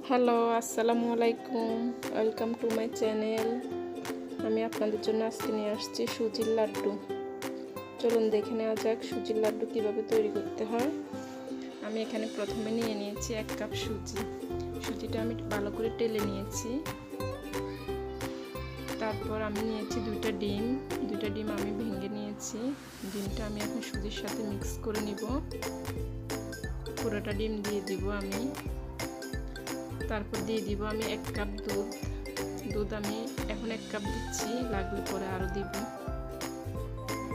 Hello, আসসালামু আলাইকুম। Welcome to my channel. আমি আপনাদের জন্য আজকে নিয়ে আসছি সুজির লাড্ডু। চলুন দেখে নেওয়া যাক সুজির লাড্ডু কীভাবে তৈরি করতে হয়। আমি এখানে প্রথমে নিয়ে নিয়েছি 1 কাপ সুজি। সুজিটা আমি ভালো করে টেলে নিয়েছি। তারপর আমি নিয়েছি 2টা ডিম। 2টা ডিম আমি ভেঙে নিয়েছি। ডিমটা আমি এখন সুজির সাথে মিক্স করে নিব। পুরোটা ডিম দিয়ে দিব আমি। তারপর দিয়ে দিব আমি 1 কাপ দুধ আমি এখন 1 কাপ দিচ্ছি, লাগলে পরে আরও দিব।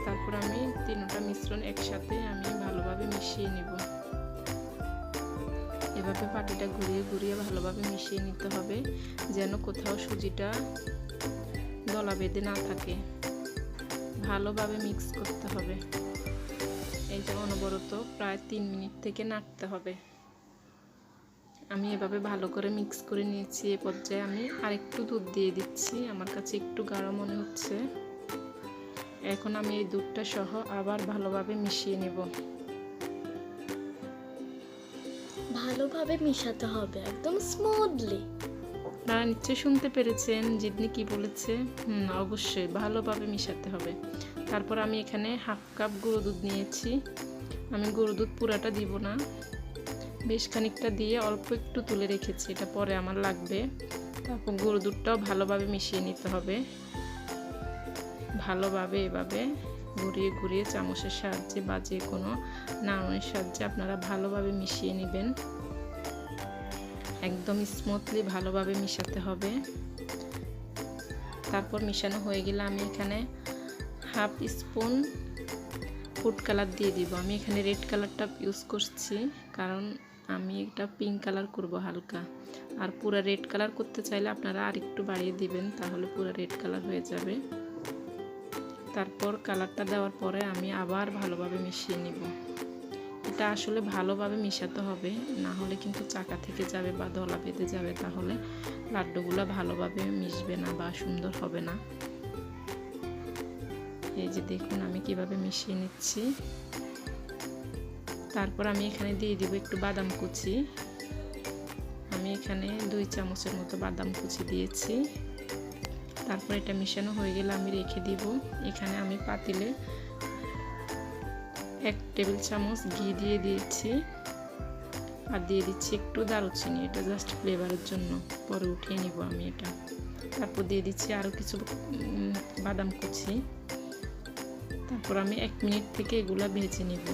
তারপর আমি তিনটা মিশ্রণ একসাথে আমি ভালোভাবে মিশিয়ে নিব। এভাবে পাটিটা ঘুরিয়ে ঘুরিয়ে ভালোভাবে মিশিয়ে নিতে হবে, যেন কোথাও সুজিটা দলা বেঁধে না থাকে। ভালোভাবে মিক্স করতে হবে। এই যে অনবরত প্রায় 3 মিনিট থেকে নাড়তে হবে। আমি এভাবে ভালো করে মিক্স করে নিয়েছি। এ পর্যায়ে আমি আরেকটু দুধ দিয়ে দিচ্ছি, আমার কাছে একটু গাঢ় মনে হচ্ছে। এখন আমি এই দুধটা সহ আবার ভালোভাবে মিশিয়ে নেব। ভালোভাবে মিশাতে হবে একদম স্মুথলি। আপনারা নিশ্চয়ই শুনতে পেরেছেন জিদনি কি বলেছে। অবশ্যই ভালোভাবে মিশাতে হবে। তারপর আমি এখানে 1/2 কাপ গুঁড়ো দুধ নিয়েছি। আমি গুঁড়ো দুধ পুরাটা দিব না, বেশ খানিকটা দিয়ে অল্প একটু তুলে রেখেছি, এটা পরে আমার লাগবে। তারপর গুঁড়ো দুধটাও ভালোভাবে মিশিয়ে নিতে হবে। ভালোভাবে এভাবে ঘুরিয়ে ঘুরিয়ে চামচের সাহায্যে বা যে কোনো নাড়ুনির সাহায্যে আপনারা ভালোভাবে মিশিয়ে নেবেন। একদম স্মুথলি ভালোভাবে মিশাতে হবে। তারপর মিশানো হয়ে গেলে আমি এখানে 1/2 স্পুন ফুড কালার দিয়ে দিব। আমি এখানে রেড কালারটা ইউজ করছি, কারণ আমি এটা পিঙ্ক কালার করব হালকা। আর পুরো রেড কালার করতে চাইলে আপনারা আরেকটু বাড়িয়ে দিবেন, তাহলে পুরো রেড কালার হয়ে যাবে। তারপর কালারটা দেওয়ার পরে আমি আবার ভালোভাবে মিশিয়ে নিব। এটা আসলে ভালোভাবে মিশাতে হবে, না হলে কিন্তু চাকা থেকে যাবে বা দলা বেঁধে যাবে, তাহলে লাড্ডুগুলো ভালোভাবে মিশবে না বা সুন্দর হবে না। এই যে দেখুন আমি কিভাবে মিশিয়ে নিচ্ছি। তারপর আমি এখানে দিয়ে দিব একটু বাদাম কুচি। আমি এখানে 2 চামচের মতো বাদাম কুচি দিয়েছি। তারপর এটা মিশানো হয়ে গেলে আমি রেখে দিব। এখানে আমি পাতিলে 1 টেবিল চামচ ঘি দিয়ে দিয়েছি, আর দিয়ে দিচ্ছি একটু দারুচিনি, এটা জাস্ট ফ্লেভারের জন্য, পরে উঠিয়ে নিব আমি এটা। তারপর দিয়ে দিচ্ছি আরও কিছু বাদাম কুচি। তারপর আমি 1 মিনিট থেকে এগুলো ভেজে নিব।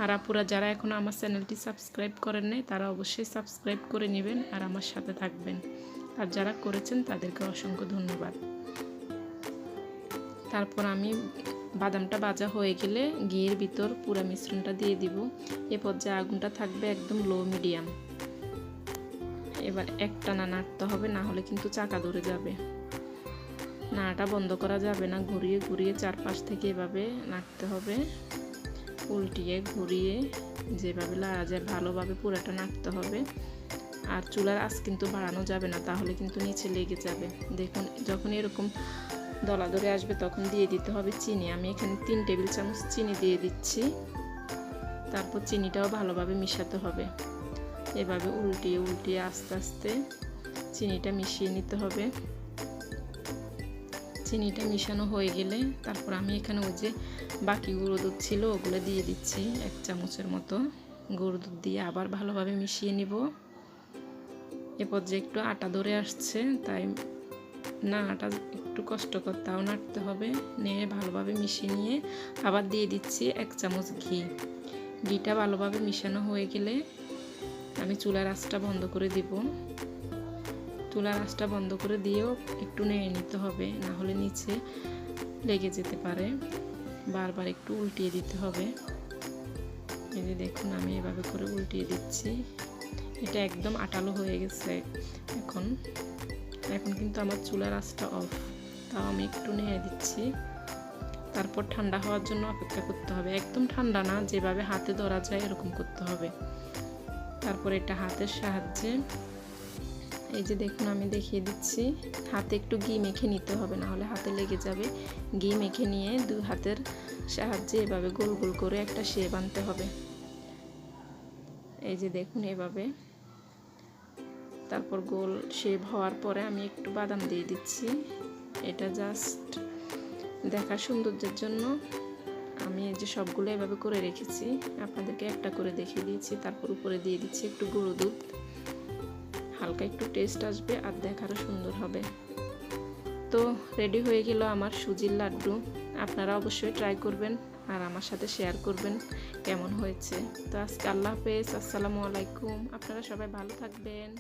আর আপুরা যারা এখনও আমার চ্যানেলটি সাবস্ক্রাইব করেন নাই, তারা অবশ্যই সাবস্ক্রাইব করে নেবেন আর আমার সাথে থাকবেন। আর যারা করেছেন তাদেরকে অসংখ্য ধন্যবাদ। তারপর আমি বাদামটা ভাজা হয়ে গেলে ঘিয়ের ভিতর পুরো মিশ্রণটা দিয়ে দিব। এ পর্যায়ে আগুনটা থাকবে একদম লো মিডিয়াম। এবার একটানা নাড়তে হবে, না হলে কিন্তু চাকা ধরে যাবে। নাড়াটা বন্ধ করা যাবে না, ঘুরিয়ে ঘুরিয়ে চারপাশ থেকে এভাবে নাড়তে হবে, উল্টিয়ে ঘুরিয়ে যেভাবে নাড়া যায় ভালোভাবে পুরোটা নাড়তে হবে। আর চুলার আঁচ কিন্তু বাড়ানো যাবে না, তাহলে কিন্তু নিচে লেগে যাবে। দেখুন যখন এরকম দলা ধরে আসবে তখন দিয়ে দিতে হবে চিনি। আমি এখানে 3 টেবিল চামচ চিনি দিয়ে দিচ্ছি। তারপর চিনিটাও ভালোভাবে মিশাতে হবে। এভাবে উল্টিয়ে উল্টিয়ে আস্তে আস্তে চিনিটা মিশিয়ে নিতে হবে। চিনিটা মিশানো হয়ে গেলে তারপর আমি এখানে ওই যে বাকি গুঁড়ো দুধ ছিল ওগুলো দিয়ে দিচ্ছি, 1 চামচের মতো গুঁড়ো দুধ দিয়ে আবার ভালোভাবে মিশিয়ে নিব। এ পর্যায়ে একটু আটা ধরে আসছে, তাই না আটা একটু কষ্টকর, তাও নাড়তে হবে। নিয়ে ভালোভাবে মিশিয়ে নিয়ে আবার দিয়ে দিচ্ছি 1 চামচ ঘি। ঘিটা ভালোভাবে মিশানো হয়ে গেলে আমি চুলার আঁচটা বন্ধ করে দিব। চুলার আঁচটা বন্ধ করে দিয়েও একটু নেড়ে নিতে হবে, না হলে নিচে লেগে যেতে পারে। বারবার একটু উল্টিয়ে দিতে হবে। এই যে দেখুন আমি এভাবে করে উল্টিয়ে দিচ্ছি। এটা একদম আটালো হয়ে গেছে। এখন কিন্তু আমার চুলার আঁচটা অফ, তাও আমি একটু নেড়ে দিচ্ছি। তারপর ঠান্ডা হওয়ার জন্য অপেক্ষা করতে হবে। একদম ঠান্ডা না, যেভাবে হাতে ধরা যায় এরকম করতে হবে। তারপর এটা হাতের সাহায্যে এই যে দেখুন আমি দেখিয়ে দিচ্ছি, হাতে একটু ঘি মেখে নিতে হবে, না হলে হাতে লেগে যাবে। ঘি মেখে নিয়ে 2 হাতের সাহায্যে এভাবে গোল গোল করে একটা শেপ আনতে হবে। এই যে দেখুন এভাবে তারপর গোল শেপ হওয়ার পরে আমি একটু বাদাম দিয়ে দিচ্ছি। এটা জাস্ট দেখার সৌন্দর্যের জন্য আমি এই যে সবগুলো এভাবে করে রেখেছি, আপনাদেরকে একটা করে দেখিয়ে দিয়েছি। তারপর উপরে দিয়ে দিচ্ছি একটু গরুর দুধ, হালকা একটু টেস্ট আসবে আর দেখারও সুন্দর হবে। তো রেডি হয়ে গেল আমার সুজির লাড্ডু। আপনারা অবশ্যই ট্রাই করবেন আর আমার সাথে শেয়ার করবেন কেমন হয়েছে। তো আজকে আল্লাহ হাফেজ, আসসালামু আলাইকুম। আপনারা সবাই ভালো থাকবেন।